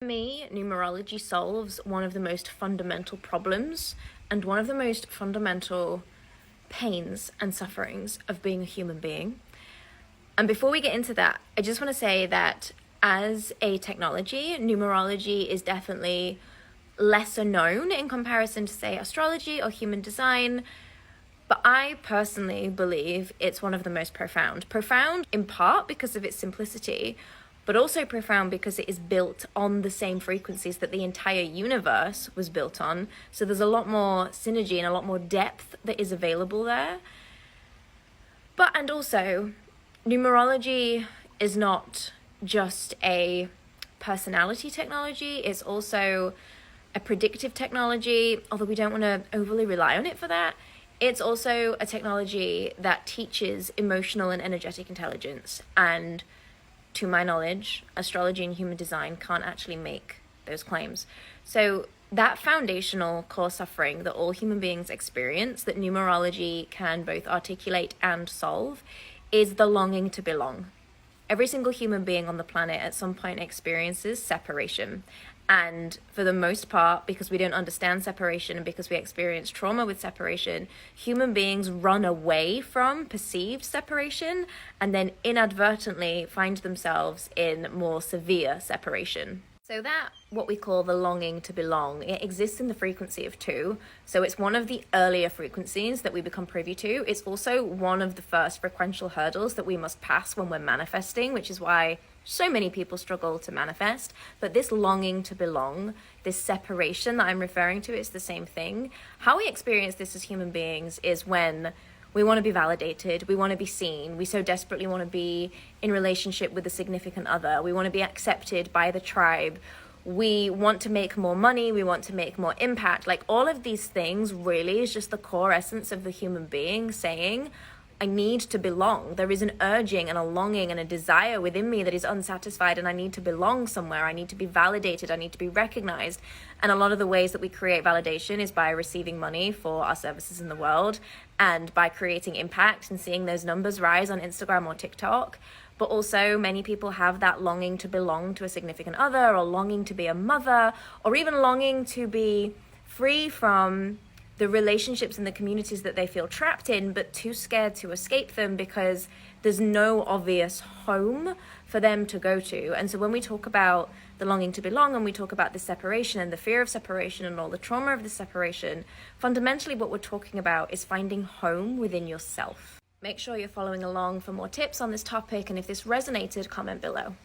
me, numerology solves one of the most fundamental problems and one of the most fundamental pains and sufferings of being a human being. And before we get into that, I just want to say that as a technology, numerology is definitely lesser known in comparison to, say, astrology or human design. But I personally believe it's one of the most profound. Profound in part because of its simplicity, but also profound because it is built on the same frequencies that the entire universe was built on. So there's a lot more synergy and a lot more depth that is available there. And also, numerology is not just a personality technology, it's also a predictive technology, although we don't want to overly rely on it for that. It's also a technology that teaches emotional and energetic intelligence. And to my knowledge, astrology and human design can't actually make those claims. So that foundational core suffering that all human beings experience, that numerology can both articulate and solve, is the longing to belong. Every single human being on the planet at some point experiences separation. And for the most part, because we don't understand separation and because we experience trauma with separation, human beings run away from perceived separation and then inadvertently find themselves in more severe separation. So that, what we call the longing to belong, it exists in the frequency of 2. So it's one of the earlier frequencies that we become privy to. It's also one of the first frequential hurdles that we must pass when we're manifesting, which is why so many people struggle to manifest. But this longing to belong, this separation that I'm referring to, it's the same thing. How we experience this as human beings is when we want to be validated, we want to be seen, we so desperately want to be in relationship with a significant other, we want to be accepted by the tribe, we want to make more money, we want to make more impact. Like, all of these things really is just the core essence of the human being saying, I need to belong. There is an urging and a longing and a desire within me that is unsatisfied, and I need to belong somewhere. I need to be validated. I need to be recognized. And a lot of the ways that we create validation is by receiving money for our services in the world and by creating impact and seeing those numbers rise on Instagram or TikTok. But also, many people have that longing to belong to a significant other, or longing to be a mother, or even longing to be free from the relationships and the communities that they feel trapped in, but too scared to escape them because there's no obvious home for them to go to. And so when we talk about the longing to belong, and we talk about the separation and the fear of separation and all the trauma of the separation, fundamentally what we're talking about is finding home within yourself. Make sure you're following along for more tips on this topic, and if this resonated, comment below.